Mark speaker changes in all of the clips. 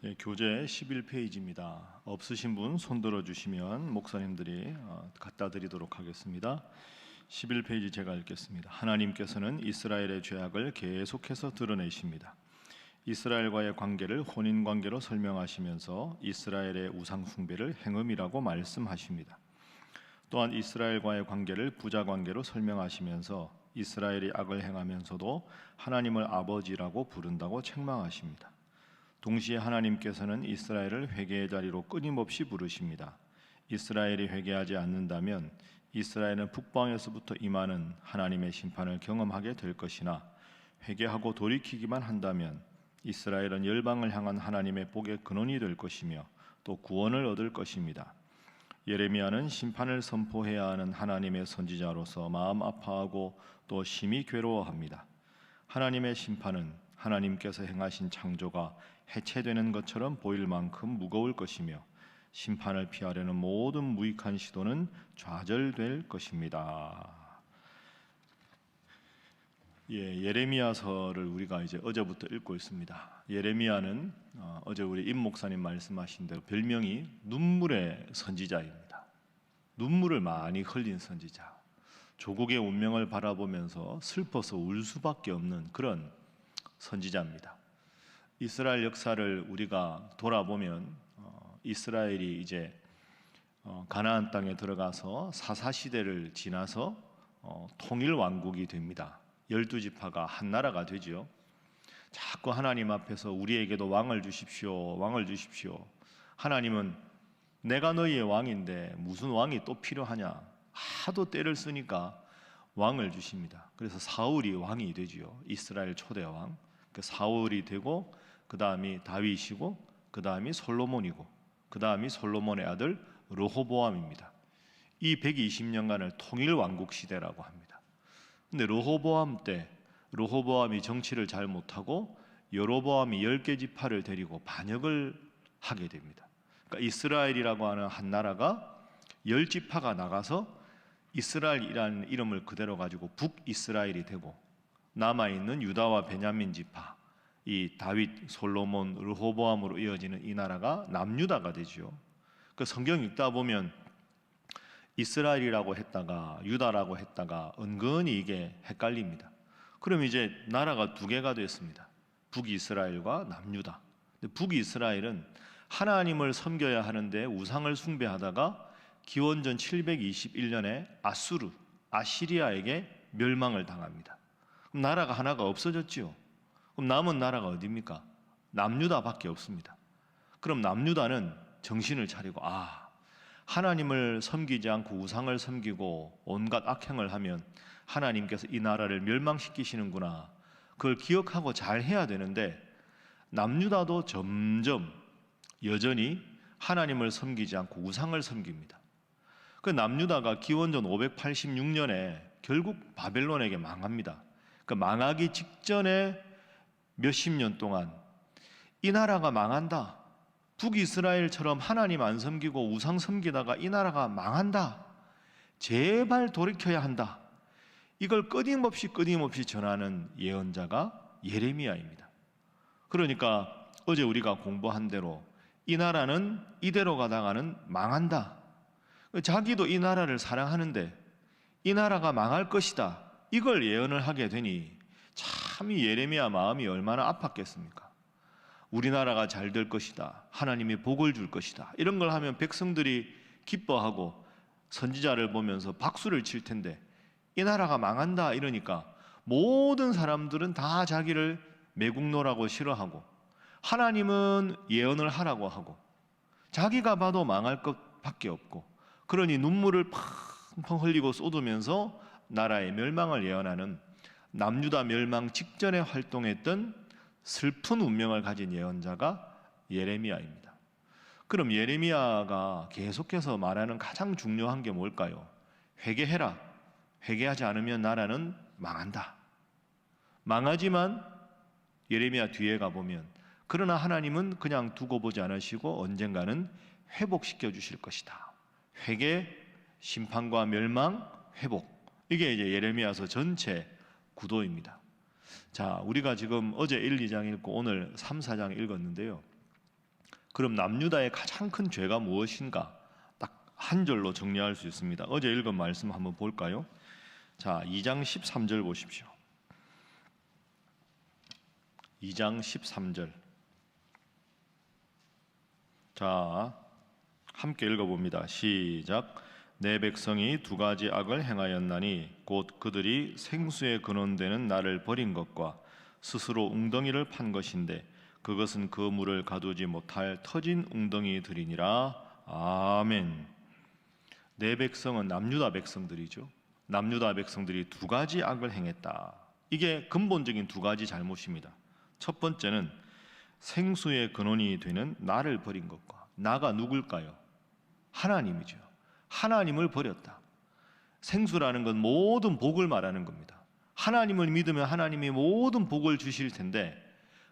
Speaker 1: 예, 교재 11페이지입니다. 없으신 분 손들어 주시면 목사님들이 갖다 드리도록 하겠습니다. 11페이지 제가 읽겠습니다. 하나님께서는 이스라엘의 죄악을 계속해서 드러내십니다. 이스라엘과의 관계를 혼인관계로 설명하시면서 이스라엘의 우상 숭배를 행음이라고 말씀하십니다. 또한 이스라엘과의 관계를 부자관계로 설명하시면서 이스라엘이 악을 행하면서도 하나님을 아버지라고 부른다고 책망하십니다. 동시에 하나님께서는 이스라엘을 회개의 자리로 끊임없이 부르십니다. 이스라엘이 회개하지 않는다면 이스라엘은 북방에서부터 임하는 하나님의 심판을 경험하게 될 것이나 회개하고 돌이키기만 한다면 이스라엘은 열방을 향한 하나님의 복의 근원이 될 것이며 또 구원을 얻을 것입니다. 예레미야는 심판을 선포해야 하는 하나님의 선지자로서 마음 아파하고 또 심히 괴로워합니다. 하나님의 심판은 하나님께서 행하신 창조가 해체되는 것처럼 보일 만큼 무거울 것이며 심판을 피하려는 모든 무익한 시도는 좌절될 것입니다. 예레미야서를 우리가 이제 어제부터 읽고 있습니다. 예레미야는 어제 우리 임 목사님 말씀하신 대로 별명이 눈물의 선지자입니다. 눈물을 많이 흘린 선지자. 조국의 운명을 바라보면서 슬퍼서 울 수밖에 없는 그런 선지자입니다. 이스라엘 역사를 우리가 돌아보면 이스라엘이 이제 가나안 땅에 들어가서 사사시대를 지나서 통일왕국이 됩니다. 12지파가 한 나라가 되죠. 자꾸 하나님 앞에서 우리에게도 왕을 주십시오, 왕을 주십시오. 하나님은 내가 너희의 왕인데 무슨 왕이 또 필요하냐. 하도 때를 쓰니까 왕을 주십니다. 그래서 사울이 왕이 되지요. 이스라엘 초대 왕. 그 사울이 되고 그 다음이 다윗이고 그 다음이 솔로몬이고 그 다음이 솔로몬의 아들 르호보암입니다. 이 120년간을 통일왕국 시대라고 합니다. 근데 르호보암 때 르호보암이 정치를 잘 못하고 여로보암이 10개 지파를 데리고 반역을 하게 됩니다. 그러니까 이스라엘이라고 하는 한 나라가 10지파가 나가서 이스라엘이라는 이름을 그대로 가지고 북이스라엘이 되고 남아있는 유다와 베냐민 지파, 이 다윗, 솔로몬, 르호보암으로 이어지는 이 나라가 남유다가 되죠. 그 성경 읽다 보면 이스라엘이라고 했다가 유다라고 했다가 은근히 이게 헷갈립니다. 그럼 이제 나라가 두 개가 됐습니다. 북이스라엘과 남유다. 북이스라엘은 하나님을 섬겨야 하는데 우상을 숭배하다가 기원전 721년에 아시리아에게 멸망을 당합니다. 그럼 나라가 하나가 없어졌지요. 그럼 남은 나라가 어디입니까? 남유다밖에 없습니다. 그럼 남유다는 정신을 차리고 하나님을 섬기지 않고 우상을 섬기고 온갖 악행을 하면 하나님께서 이 나라를 멸망시키시는구나. 그걸 기억하고 잘 해야 되는데 남유다도 점점 여전히 하나님을 섬기지 않고 우상을 섬깁니다. 그 남유다가 기원전 586년에 결국 바벨론에게 망합니다. 그 망하기 직전에 몇십 년 동안 이 나라가 망한다. 북이스라엘처럼 하나님 안 섬기고 우상 섬기다가 이 나라가 망한다. 제발 돌이켜야 한다. 이걸 끊임없이 전하는 예언자가 예레미야입니다. 그러니까 어제 우리가 공부한 대로 이 나라는 이대로 가다가는 망한다. 자기도 이 나라를 사랑하는데 이 나라가 망할 것이다. 이걸 예언을 하게 되니 참 이 예레미야 마음이 얼마나 아팠겠습니까? 우리나라가 잘 될 것이다. 하나님이 복을 줄 것이다. 이런 걸 하면 백성들이 기뻐하고 선지자를 보면서 박수를 칠 텐데 이 나라가 망한다 이러니까 모든 사람들은 다 자기를 매국노라고 싫어하고 하나님은 예언을 하라고 하고 자기가 봐도 망할 것밖에 없고 그러니 눈물을 펑펑 흘리고 쏟으면서 나라의 멸망을 예언하는 남유다 멸망 직전에 활동했던 슬픈 운명을 가진 예언자가 예레미야입니다. 그럼 예레미야가 계속해서 말하는 가장 중요한 게 뭘까요? 회개해라. 회개하지 않으면 나라는 망한다. 망하지만 예레미야 뒤에 가보면 그러나 하나님은 그냥 두고 보지 않으시고 언젠가는 회복시켜 주실 것이다. 회개, 심판과 멸망, 회복. 이게 이제 예레미야서 전체 구도입니다. 자, 우리가 지금 어제 1, 2장 읽고 오늘 3, 4장 읽었는데요. 그럼 남유다의 가장 큰 죄가 무엇인가? 딱 한 절로 정리할 수 있습니다. 어제 읽은 말씀 한번 볼까요? 자, 2장 13절 보십시오. 2장 13절. 자, 함께 읽어봅니다. 시작. 내 백성이 두 가지 악을 행하였나니 곧 그들이 생수의 근원되는 나를 버린 것과 스스로 웅덩이를 판 것인데 그것은 그 물을 가두지 못할 터진 웅덩이들이니라. 아멘. 내 백성은 남유다 백성들이죠. 남유다 백성들이 두 가지 악을 행했다. 이게 근본적인 두 가지 잘못입니다. 첫 번째는 생수의 근원이 되는 나를 버린 것과, 나가 누굴까요? 하나님이죠. 하나님을 버렸다. 생수라는 건 모든 복을 말하는 겁니다. 하나님을 믿으면 하나님이 모든 복을 주실 텐데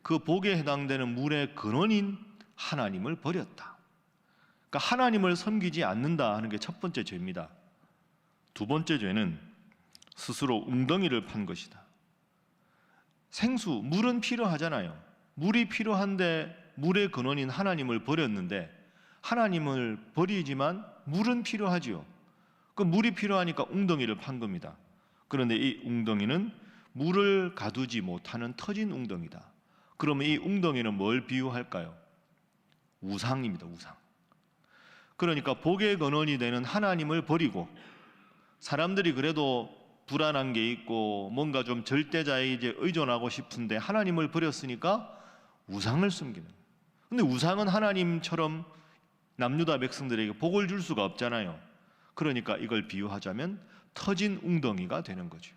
Speaker 1: 그 복에 해당되는 물의 근원인 하나님을 버렸다. 그러니까 하나님을 섬기지 않는다 하는 게 첫 번째 죄입니다. 두 번째 죄는 스스로 웅덩이를 판 것이다. 생수, 물은 필요하잖아요. 물이 필요한데 물의 근원인 하나님을 버렸는데 하나님을 버리지만 물은 필요하지요. 그 물이 필요하니까 웅덩이를 판 겁니다. 그런데 이 웅덩이는 물을 가두지 못하는 터진 웅덩이다. 그러면 이 웅덩이는 뭘 비유할까요? 우상입니다. 우상. 그러니까 복의 근원이 되는 하나님을 버리고 사람들이 그래도 불안한 게 있고 뭔가 좀 절대자에 이제 의존하고 싶은데 하나님을 버렸으니까 우상을 섬기는. 근데 우상은 하나님처럼 남유다 백성들에게 복을 줄 수가 없잖아요. 그러니까 이걸 비유하자면 터진 웅덩이가 되는 거죠.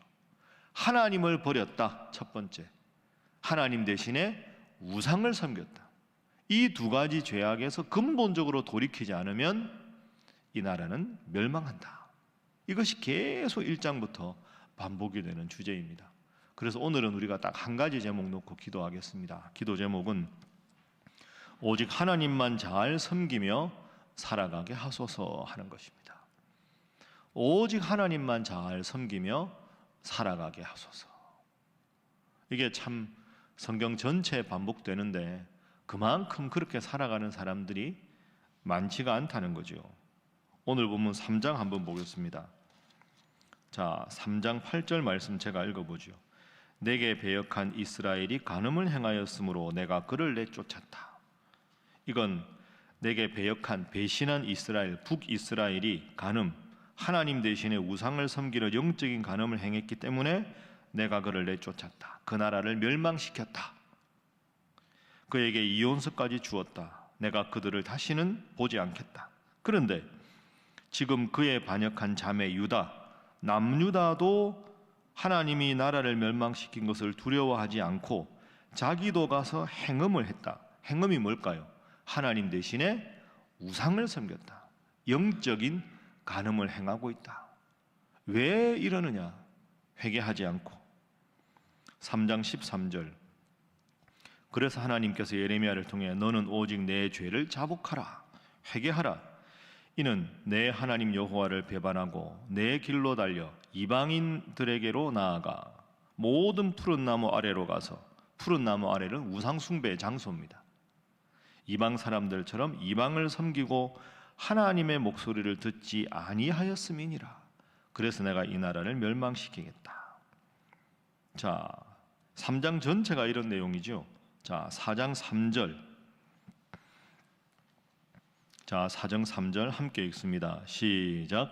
Speaker 1: 하나님을 버렸다. 첫 번째. 하나님 대신에 우상을 섬겼다. 이 두 가지 죄악에서 근본적으로 돌이키지 않으면 이 나라는 멸망한다. 이것이 계속 1장부터 반복이 되는 주제입니다. 그래서 오늘은 우리가 딱 한 가지 제목 놓고 기도하겠습니다. 기도 제목은 오직 하나님만 잘 섬기며 살아가게 하소서 하는 것입니다. 오직 하나님만 잘 섬기며 살아가게 하소서. 이게 참 성경 전체에 반복되는데 그만큼 그렇게 살아가는 사람들이 많지가 않다는 거죠. 오늘 본문 3장 한번 보겠습니다. 자, 3장 8절 말씀 제가 읽어보죠. 내게 배역한 이스라엘이 간음을 행하였으므로 내가 그를 내쫓았다. 이건 내게 배역한 배신한 이스라엘, 북이스라엘이 간음, 하나님 대신에 우상을 섬기려 영적인 간음을 행했기 때문에 내가 그를 내쫓았다. 그 나라를 멸망시켰다. 그에게 이혼서까지 주었다. 내가 그들을 다시는 보지 않겠다. 그런데 지금 그에 반역한 자매 유다, 남유다도 하나님이 나라를 멸망시킨 것을 두려워하지 않고 자기도 가서 행음을 했다. 행음이 뭘까요? 하나님 대신에 우상을 섬겼다. 영적인 간음을 행하고 있다. 왜 이러느냐? 회개하지 않고. 3장 13절. 그래서 하나님께서 예레미야를 통해 너는 오직 내 죄를 자복하라. 회개하라. 이는 내 하나님 여호와를 배반하고 내 길로 달려 이방인들에게로 나아가 모든 푸른 나무 아래로 가서, 푸른 나무 아래는 우상 숭배의 장소입니다. 이방 사람들처럼 이방을 섬기고 하나님의 목소리를 듣지 아니하였음이니라. 그래서 내가 이 나라를 멸망시키겠다. 자, 3장 전체가 이런 내용이죠. 자, 4장 3절. 자, 4장 3절 함께 읽습니다. 시작.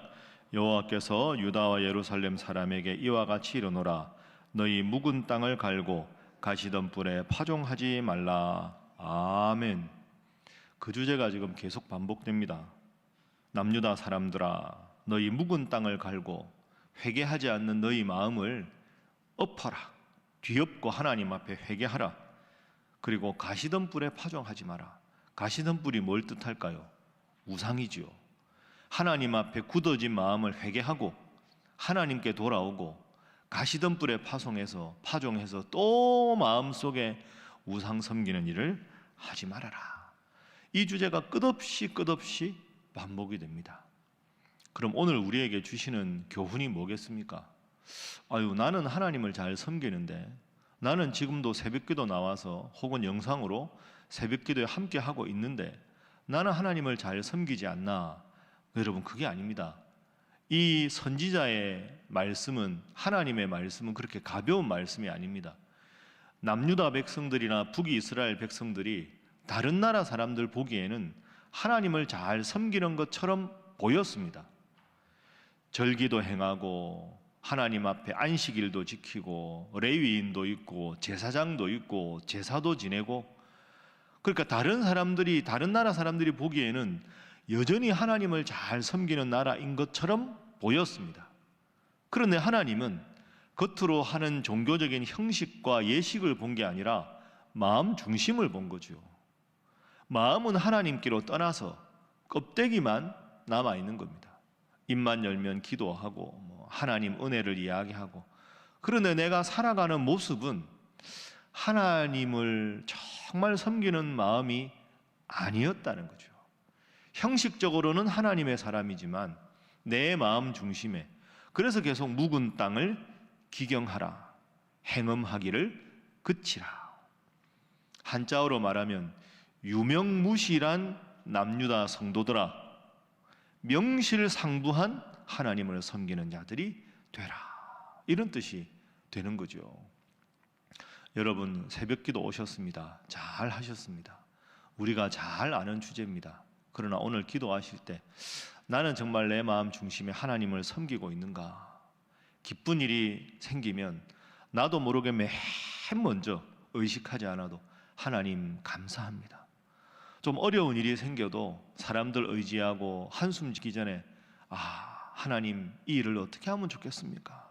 Speaker 1: 여호와께서 유다와 예루살렘 사람에게 이와 같이 이르노라. 너희 묵은 땅을 갈고 가시던 뿔에 파종하지 말라. 아멘. 그 주제가 지금 계속 반복됩니다. 남유다 사람들아, 너희 묵은 땅을 갈고 회개하지 않는 너희 마음을 엎어라. 뒤엎고 하나님 앞에 회개하라. 그리고 가시던 뿔에 파종하지 마라. 가시던 뿔이 뭘 뜻할까요? 우상이지요. 하나님 앞에 굳어진 마음을 회개하고 하나님께 돌아오고 가시던 뿔에 파종해서 또 마음속에 우상 섬기는 일을 하지 말아라. 이 주제가 끝없이 반복이 됩니다. 그럼 오늘 우리에게 주시는 교훈이 뭐겠습니까? 나는 하나님을 잘 섬기는데 나는 지금도 새벽기도 나와서 혹은 영상으로 새벽기도에 함께 하고 있는데 나는 하나님을 잘 섬기지 않나? 여러분, 그게 아닙니다. 이 선지자의 말씀은, 하나님의 말씀은 그렇게 가벼운 말씀이 아닙니다. 남유다 백성들이나 북이스라엘 백성들이 다른 나라 사람들 보기에는 하나님을 잘 섬기는 것처럼 보였습니다. 절기도 행하고 하나님 앞에 안식일도 지키고 레위인도 있고 제사장도 있고 제사도 지내고, 그러니까 다른 나라 사람들이 보기에는 여전히 하나님을 잘 섬기는 나라인 것처럼 보였습니다. 그런데 하나님은 겉으로 하는 종교적인 형식과 예식을 본 게 아니라 마음 중심을 본 거죠. 마음은 하나님께로 떠나서 껍데기만 남아 있는 겁니다. 입만 열면 기도하고 하나님 은혜를 이야기하고, 그런데 내가 살아가는 모습은 하나님을 정말 섬기는 마음이 아니었다는 거죠. 형식적으로는 하나님의 사람이지만 내 마음 중심에, 그래서 계속 묵은 땅을 기경하라, 행음하기를 그치라. 한자어로 말하면 유명무실한 남유다 성도들아, 명실상부한 하나님을 섬기는 자들이 되라, 이런 뜻이 되는 거죠. 여러분, 새벽기도 오셨습니다. 잘 하셨습니다. 우리가 잘 아는 주제입니다. 그러나 오늘 기도하실 때 나는 정말 내 마음 중심에 하나님을 섬기고 있는가? 기쁜 일이 생기면 나도 모르게 맨 먼저 의식하지 않아도 하나님 감사합니다. 좀 어려운 일이 생겨도 사람들 의지하고 한숨 지기 전에 하나님, 이 일을 어떻게 하면 좋겠습니까?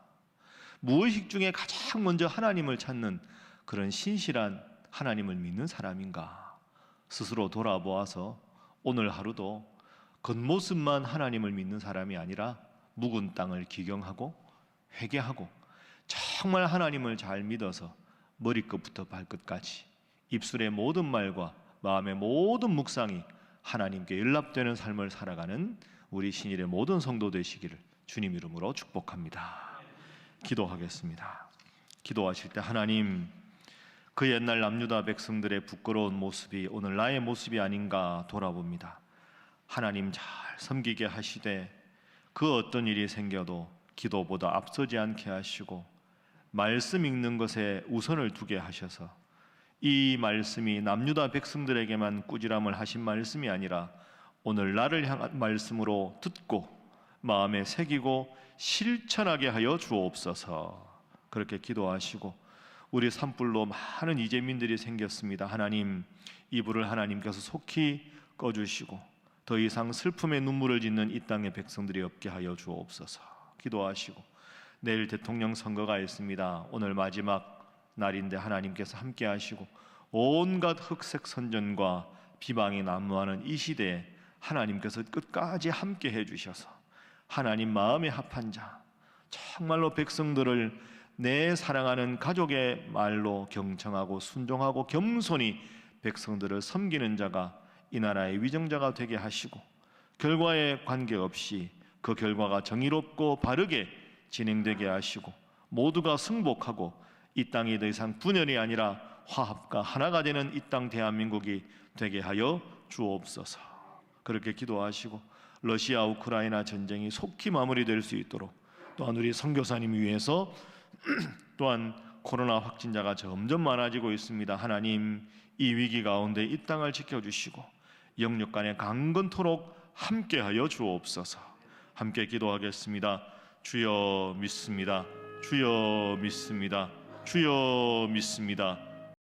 Speaker 1: 무의식 중에 가장 먼저 하나님을 찾는 그런 신실한 하나님을 믿는 사람인가? 스스로 돌아보아서 오늘 하루도 겉모습만 하나님을 믿는 사람이 아니라 묵은 땅을 기경하고 회개하고 정말 하나님을 잘 믿어서 머리끝부터 발끝까지 입술의 모든 말과 마음의 모든 묵상이 하나님께 연락되는 삶을 살아가는 우리 신일의 모든 성도 되시기를 주님 이름으로 축복합니다. 기도하겠습니다. 기도하실 때 하나님, 그 옛날 남유다 백성들의 부끄러운 모습이 오늘 나의 모습이 아닌가 돌아봅니다. 하나님 잘 섬기게 하시되 그 어떤 일이 생겨도 기도보다 앞서지 않게 하시고 말씀 읽는 것에 우선을 두게 하셔서 이 말씀이 남유다 백성들에게만 꾸지람을 하신 말씀이 아니라 오늘 나를 향한 말씀으로 듣고 마음에 새기고 실천하게 하여 주옵소서. 그렇게 기도하시고 우리 산불로 많은 이재민들이 생겼습니다. 하나님, 이 불을 하나님께서 속히 꺼주시고 더 이상 슬픔의 눈물을 짓는 이 땅의 백성들이 없게 하여 주옵소서. 기도하시고 내일 대통령 선거가 있습니다. 오늘 마지막 날인데 하나님께서 함께 하시고 온갖 흑색 선전과 비방이 난무하는 이 시대에 하나님께서 끝까지 함께 해주셔서 하나님 마음에 합한 자, 정말로 백성들을 내 사랑하는 가족의 말로 경청하고 순종하고 겸손히 백성들을 섬기는 자가 이 나라의 위정자가 되게 하시고 결과에 관계없이 그 결과가 정의롭고 바르게 진행되게 하시고 모두가 승복하고 이 땅이 더 이상 분열이 아니라 화합과 하나가 되는 이 땅 대한민국이 되게 하여 주옵소서. 그렇게 기도하시고 러시아 우크라이나 전쟁이 속히 마무리될 수 있도록, 또한 우리 선교사님 위해서 또한 코로나 확진자가 점점 많아지고 있습니다. 하나님, 이 위기 가운데 이 땅을 지켜주시고 영육간에 강건토록 함께하여 주옵소서. 함께 기도하겠습니다. 주여 믿습니다. 주여 믿습니다. 주여 믿습니다.